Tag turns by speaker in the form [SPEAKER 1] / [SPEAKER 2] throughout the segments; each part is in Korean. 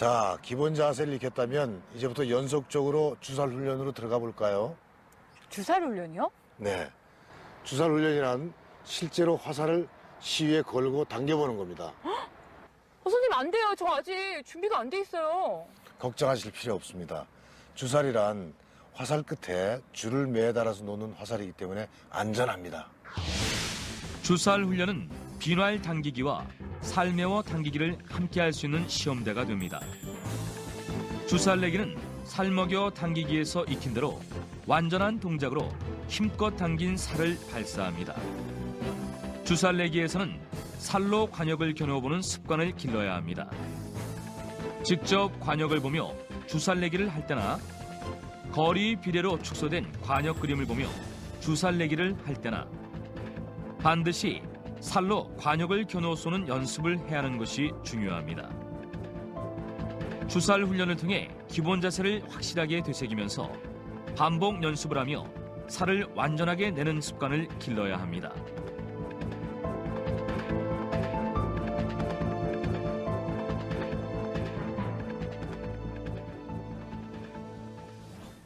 [SPEAKER 1] 자, 기본 자세를 익혔다면 이제부터 연속적으로 주살 훈련으로 들어가 볼까요?
[SPEAKER 2] 주살 훈련이요?
[SPEAKER 1] 네. 주살 훈련이란 실제로 화살을 시위에 걸고 당겨보는 겁니다.
[SPEAKER 2] 선생님 안 돼요. 저 아직 준비가 안 돼 있어요.
[SPEAKER 1] 걱정하실 필요 없습니다. 주살이란 화살 끝에 줄을 매달아서 놓는 화살이기 때문에 안전합니다.
[SPEAKER 3] 주살 훈련은 비날 당기기와 살매워 당기기를 함께 할 수 있는 시험대가 됩니다. 주살내기는 살먹여 당기기에서 익힌 대로 완전한 동작으로 힘껏 당긴 살을 발사합니다. 주살내기에서는 살로 관역을 겨누어보는 습관을 길러야 합니다. 직접 관역을 보며 주살내기를 할 때나 거리 비례로 축소된 관역 그림을 보며 주살내기를 할 때나 반드시 살로 관역을 겨누어 쏘는 연습을 해야 하는 것이 중요합니다. 주살 훈련을 통해 기본 자세를 확실하게 되새기면서 반복 연습을 하며 살을 완전하게 내는 습관을 길러야 합니다.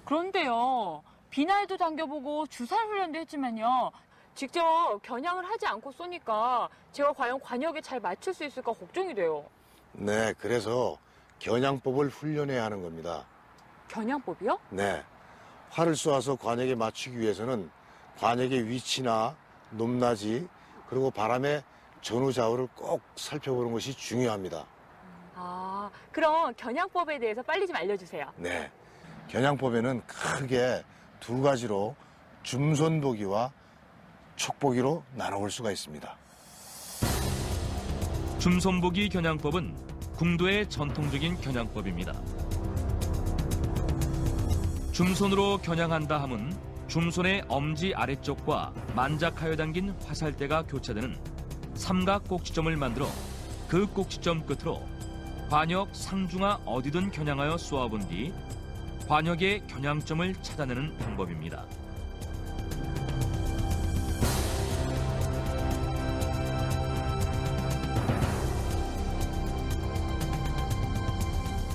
[SPEAKER 2] 그런데요. 비날도 당겨보고 주살 훈련도 했지만요. 직접 겨냥을 하지 않고 쏘니까 제가 과연 관역에 잘 맞출 수 있을까 걱정이 돼요.
[SPEAKER 1] 네, 그래서 겨냥법을 훈련해야 하는 겁니다.
[SPEAKER 2] 겨냥법이요?
[SPEAKER 1] 네. 활을 쏘아서 관역에 맞추기 위해서는 관역의 위치나 높낮이 그리고 바람의 전후 좌우를 꼭 살펴보는 것이 중요합니다.
[SPEAKER 2] 아, 그럼 겨냥법에 대해서 빨리 좀 알려주세요.
[SPEAKER 1] 네. 겨냥법에는 크게 두 가지로 줌손보기와 촉보기로 나눠볼 수가 있습니다.
[SPEAKER 3] 줌손보기 겨냥법은 궁도의 전통적인 겨냥법입니다. 줌손으로 겨냥한다 함은 줌손의 엄지 아래쪽과 만작하여 당긴 화살대가 교차되는 삼각 꼭지점을 만들어 그 꼭지점 끝으로 관역 상중하 어디든 겨냥하여 쏘아본 뒤 관역의 겨냥점을 찾아내는 방법입니다.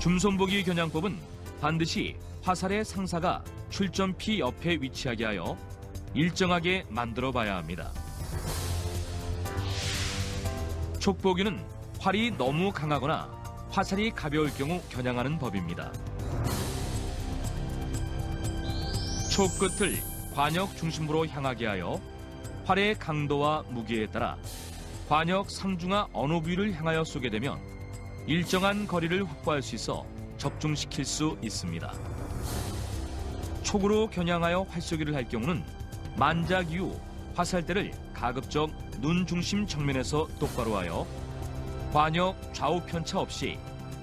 [SPEAKER 3] 줌손보기 겨냥법은 반드시 화살의 상사가 출점피 옆에 위치하게 하여 일정하게 만들어 봐야 합니다. 촉보기는 활이 너무 강하거나 화살이 가벼울 경우 겨냥하는 법입니다. 촉 끝을 관역 중심부로 향하게 하여 활의 강도와 무게에 따라 관역 상중하 어느 부위를 향하여 쏘게 되면 일정한 거리를 확보할 수 있어 적중시킬 수 있습니다. 촉으로 겨냥하여 활쏘기를 할 경우는 만작 이후 화살대를 가급적 눈 중심 정면에서 똑바로 하여 관역 좌우 편차 없이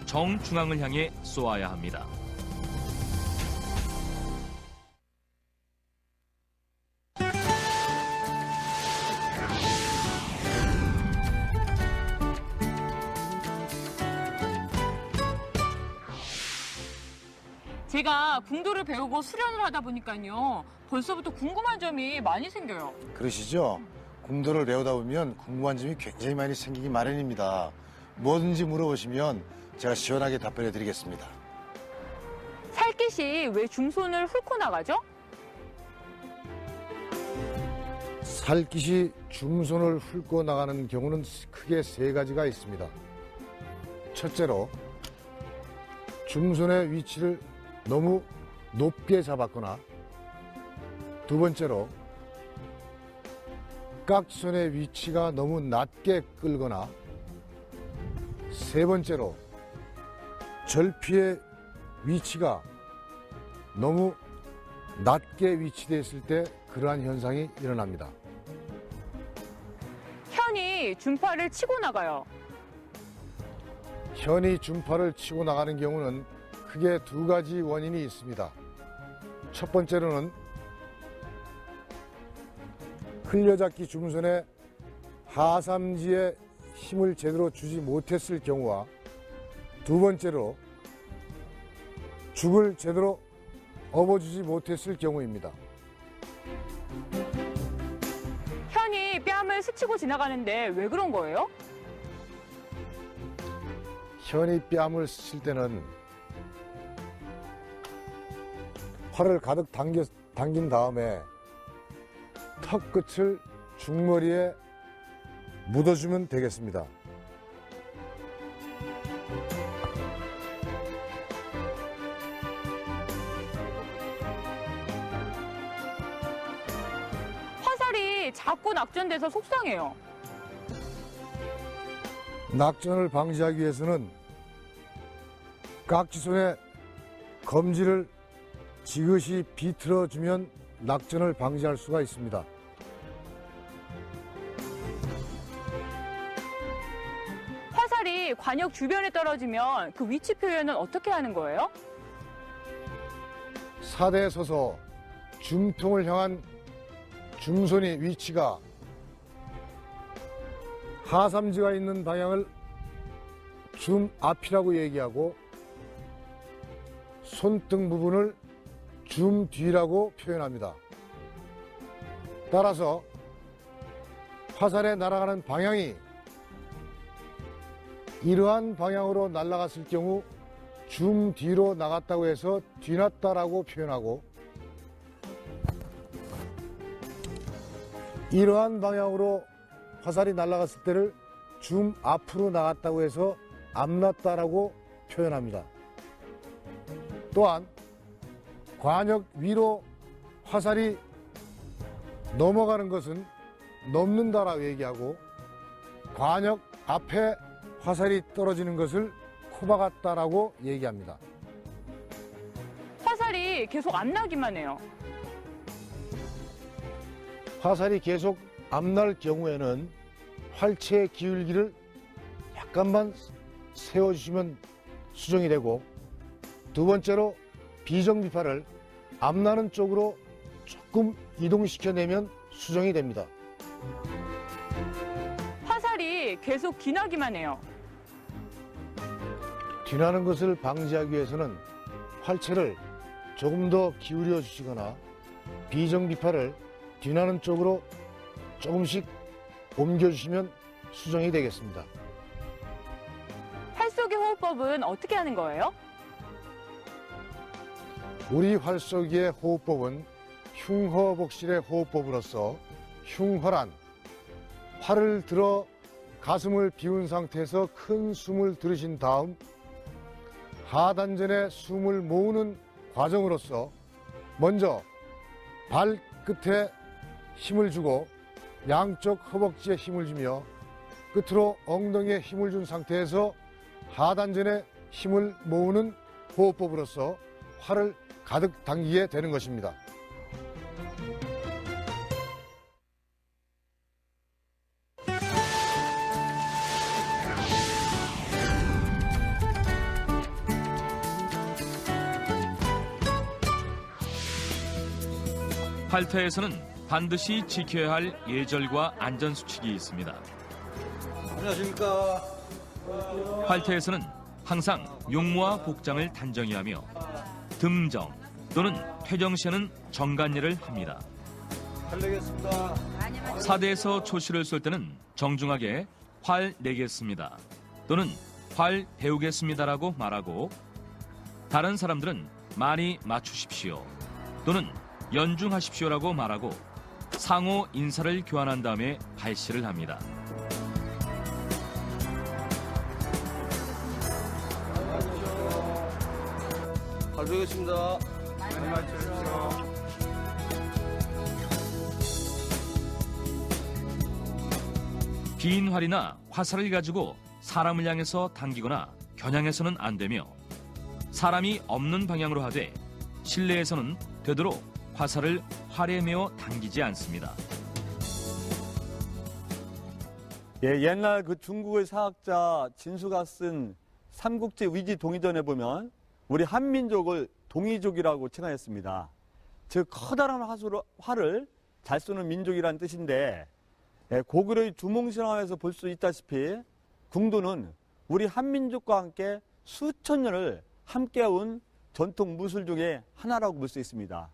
[SPEAKER 3] 정중앙을 향해 쏘아야 합니다.
[SPEAKER 2] 제가 궁도를 배우고 수련을 하다 보니까요. 벌써부터 궁금한 점이 많이 생겨요.
[SPEAKER 1] 그러시죠? 궁도를 배우다 보면 궁금한 점이 굉장히 많이 생기기 마련입니다. 뭐든지 물어보시면 제가 시원하게 답변해 드리겠습니다.
[SPEAKER 2] 살깃이 왜 중손을 훑고 나가죠?
[SPEAKER 1] 살깃이 중손을 훑고 나가는 경우는 크게 세 가지가 있습니다. 첫째로 중손의 위치를 너무 높게 잡았거나, 두 번째로 깍손의 위치가 너무 낮게 끌거나, 세 번째로 절피의 위치가 너무 낮게 위치되어 있을 때 그러한 현상이 일어납니다.
[SPEAKER 2] 현이 준파를 치고 나가요.
[SPEAKER 1] 현이 준파를 치고 나가는 경우는 크게 두 가지 원인이 있습니다. 첫 번째로는 흘려잡기 중손의 하삼지에 힘을 제대로 주지 못했을 경우와, 두 번째로 죽을 제대로 업어주지 못했을 경우입니다.
[SPEAKER 2] 현이 뺨을 스치고 지나가는데 왜 그런 거예요?
[SPEAKER 1] 현이 뺨을 칠 때는 활을 가득 당긴 다음에 턱 끝을 중머리에 묻어주면 되겠습니다.
[SPEAKER 2] 화살이 자꾸 낙전돼서 속상해요.
[SPEAKER 1] 낙전을 방지하기 위해서는 깍지손에 검지를 지그시 비틀어주면 낙전을 방지할 수가 있습니다.
[SPEAKER 2] 화살이 관역 주변에 떨어지면 그 위치 표현은 어떻게 하는 거예요?
[SPEAKER 1] 사대에 서서 줌통을 향한 줌손이 위치가 하삼지가 있는 방향을 줌 앞이라고 얘기하고 손등 부분을 줌 뒤라고 표현합니다. 따라서 화살에 날아가는 방향이 이러한 방향으로 날아갔을 경우 줌 뒤로 나갔다고 해서 뒤났다라고 표현하고, 이러한 방향으로 화살이 날아갔을 때를 줌 앞으로 나갔다고 해서 앞났다라고 표현합니다. 또한 관역 위로 화살이 넘어가는 것은 넘는다라고 얘기하고, 관역 앞에 화살이 떨어지는 것을 코박았다라고 얘기합니다.
[SPEAKER 2] 화살이 계속 안 나기만 해요.
[SPEAKER 1] 화살이 계속 앞날 경우에는 활체의 기울기를 약간만 세워주시면 수정이 되고, 두 번째로 비정비파를 앞나는 쪽으로 조금 이동시켜내면 수정이 됩니다.
[SPEAKER 2] 화살이 계속 기나기만 해요.
[SPEAKER 1] 뒤나는 것을 방지하기 위해서는 활체를 조금 더 기울여 주시거나 비정비파를 뒤나는 쪽으로 조금씩 옮겨주시면 수정이 되겠습니다.
[SPEAKER 2] 활쏘기 호흡법은 어떻게 하는 거예요?
[SPEAKER 1] 우리 활쏘기의 호흡법은 흉허복실의 호흡법으로서, 흉허란 활을 들어 가슴을 비운 상태에서 큰 숨을 들이신 다음 하단전에 숨을 모으는 과정으로서 먼저 발끝에 힘을 주고 양쪽 허벅지에 힘을 주며 끝으로 엉덩이에 힘을 준 상태에서 하단전에 힘을 모으는 호흡법으로서 활을 가득 당기게 되는 것입니다.
[SPEAKER 3] 활터에서는 반드시 지켜야 할 예절과 안전수칙이 있습니다.
[SPEAKER 4] 안녕하십니까.
[SPEAKER 3] 활터에서는 항상 용무와 복장을 단정히 하며 등정 또는 퇴정 시에는 정관예를 합니다.
[SPEAKER 4] 달래겠습니다.
[SPEAKER 3] 사대에서 초시를 쏠 때는 정중하게 활 내겠습니다 또는 활 배우겠습니다라고 말하고, 다른 사람들은 많이 맞추십시오 또는 연중하십시오라고 말하고 상호 인사를 교환한 다음에 발시를 합니다.
[SPEAKER 4] 잘 되겠습니다.
[SPEAKER 3] 긴 활이나 화살을 가지고 사람을 향해서 당기거나 겨냥해서는 안 되며, 사람이 없는 방향으로 하되 실내에서는 되도록 화살을 활에 메어 당기지 않습니다.
[SPEAKER 5] 예, 옛날 그 중국의 사학자 진수가 쓴 삼국지 위지 동의전에 보면 우리 한민족을 동이족이라고 칭하였습니다. 즉 커다란 활을 잘 쏘는 민족이라는 뜻인데, 고구려의 주몽신화에서 볼 수 있다시피 궁두는 우리 한민족과 함께 수천 년을 함께해온 전통 무술 중에 하나라고 볼 수 있습니다.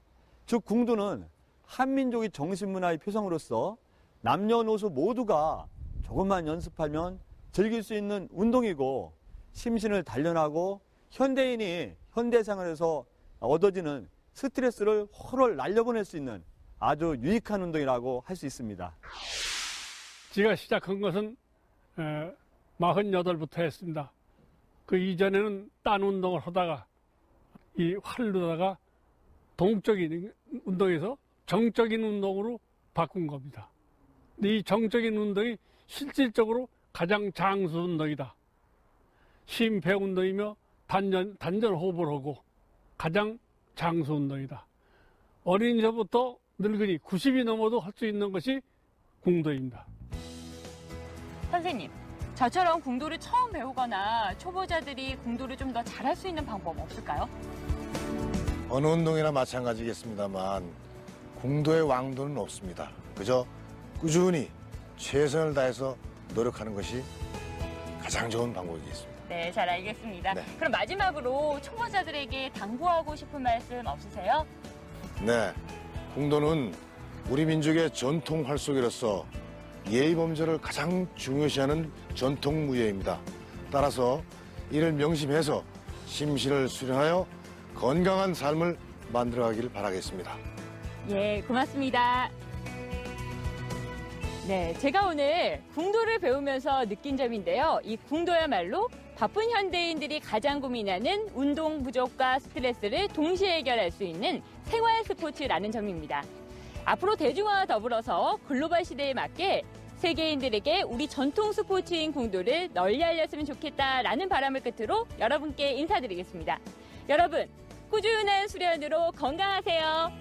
[SPEAKER 5] 즉 궁두는 한민족의 정신문화의 표성으로서 남녀노소 모두가 조금만 연습하면 즐길 수 있는 운동이고, 심신을 단련하고 현대인이 현대생활에서 얻어지는 스트레스를 홀을 날려보낼 수 있는 아주 유익한 운동이라고 할 수 있습니다.
[SPEAKER 6] 제가 시작한 것은 48부터 했습니다. 그 이전에는 딴 운동을 하다가 이 활을 두다가 동적인 운동에서 정적인 운동으로 바꾼 겁니다. 근데 이 정적인 운동이 실질적으로 가장 장수 운동이다. 심폐 운동이며 단전 호흡을 하고 가장 장수 운동이다. 어린이서부터 늙은이 90이 넘어도 할 수 있는 것이 궁도입니다.
[SPEAKER 2] 선생님, 저처럼 궁도를 처음 배우거나 초보자들이 궁도를 좀 더 잘할 수 있는 방법 없을까요?
[SPEAKER 1] 어느 운동이나 마찬가지겠습니다만 궁도의 왕도는 없습니다. 그저 꾸준히 최선을 다해서 노력하는 것이 가장 좋은 방법이겠습니다.
[SPEAKER 2] 네, 잘 알겠습니다.
[SPEAKER 1] 네.
[SPEAKER 2] 그럼 마지막으로 초보자들에게 당부하고 싶은 말씀 없으세요?
[SPEAKER 1] 네, 궁도는 우리 민족의 전통 활쏘기로서 예의 범절을 가장 중요시하는 전통 무예입니다. 따라서 이를 명심해서 심신을 수련하여 건강한 삶을 만들어가기를 바라겠습니다.
[SPEAKER 2] 예, 고맙습니다. 네, 제가 오늘 궁도를 배우면서 느낀 점인데요. 이 궁도야말로 바쁜 현대인들이 가장 고민하는 운동 부족과 스트레스를 동시에 해결할 수 있는 생활 스포츠라는 점입니다. 앞으로 대중화와 더불어서 글로벌 시대에 맞게 세계인들에게 우리 전통 스포츠인 궁도를 널리 알렸으면 좋겠다라는 바람을 끝으로 여러분께 인사드리겠습니다. 여러분, 꾸준한 수련으로 건강하세요.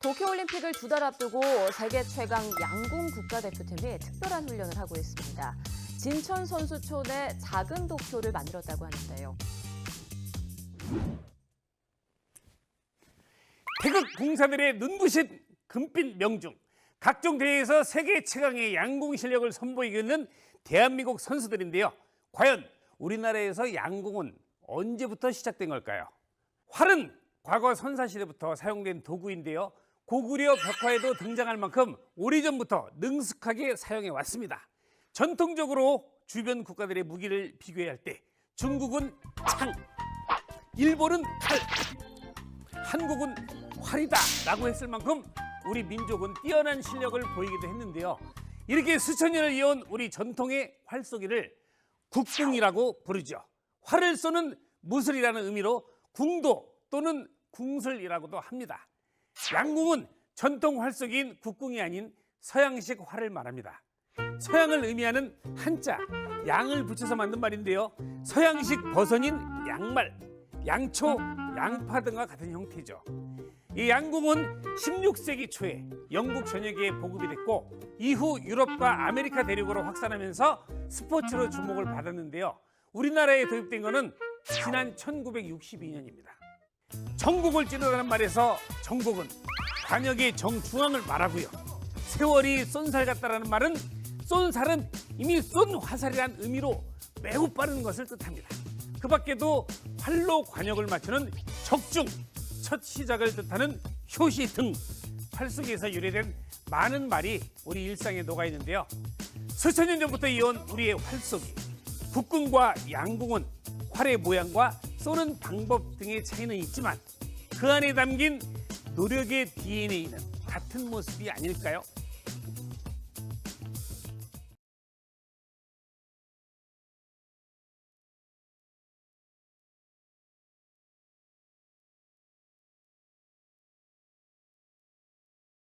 [SPEAKER 7] 도쿄올림픽을 두 달 앞두고 세계 최강 양궁 국가대표팀이 특별한 훈련을 하고 있습니다. 진천 선수촌에 작은 도쿄를 만들었다고 하는데요.
[SPEAKER 8] 태극 공사들의 눈부신 금빛 명중, 각종 대회에서 세계 최강의 양궁 실력을 선보이고 있는 대한민국 선수들인데요. 과연 우리나라에서 양궁은 언제부터 시작된 걸까요? 활은 과거 선사시대부터 사용된 도구인데요. 고구려 벽화에도 등장할 만큼 오래전부터 능숙하게 사용해 왔습니다. 전통적으로 주변 국가들의 무기를 비교할 때 중국은 창, 일본은 칼, 한국은 활이다 라고 했을 만큼 우리 민족은 뛰어난 실력을 보이기도 했는데요. 이렇게 수천 년을 이어온 우리 전통의 활쏘기를 국궁이라고 부르죠. 활을 쏘는 무술이라는 의미로 궁도 또는 궁술이라고도 합니다. 양궁은 전통 활쏘기인 국궁이 아닌 서양식 활을 말합니다. 서양을 의미하는 한자, 양을 붙여서 만든 말인데요. 서양식 버선인 양말, 양초, 양파 등과 같은 형태죠. 이 양궁은 16세기 초에 영국 전역에 보급이 됐고 이후 유럽과 아메리카 대륙으로 확산하면서 스포츠로 주목을 받았는데요. 우리나라에 도입된 것은 지난 1962년입니다. 정곡을 찌르다는 말에서 정곡은 관역의 정중앙을 말하고요. 세월이 쏜살 같다라는 말은 쏜살은 이미 쏜 화살이란 의미로 매우 빠른 것을 뜻합니다. 그 밖에도 활로 관역을 맞추는 적중, 첫 시작을 뜻하는 효시 등 활쏘기에서 유래된 많은 말이 우리 일상에 녹아 있는데요. 수천 년 전부터 이어온 우리의 활쏘기, 국궁과 양궁은 활의 모양과 쏘는 방법 등의 차이는 있지만 그 안에 담긴 노력의 DNA는 같은 모습이 아닐까요?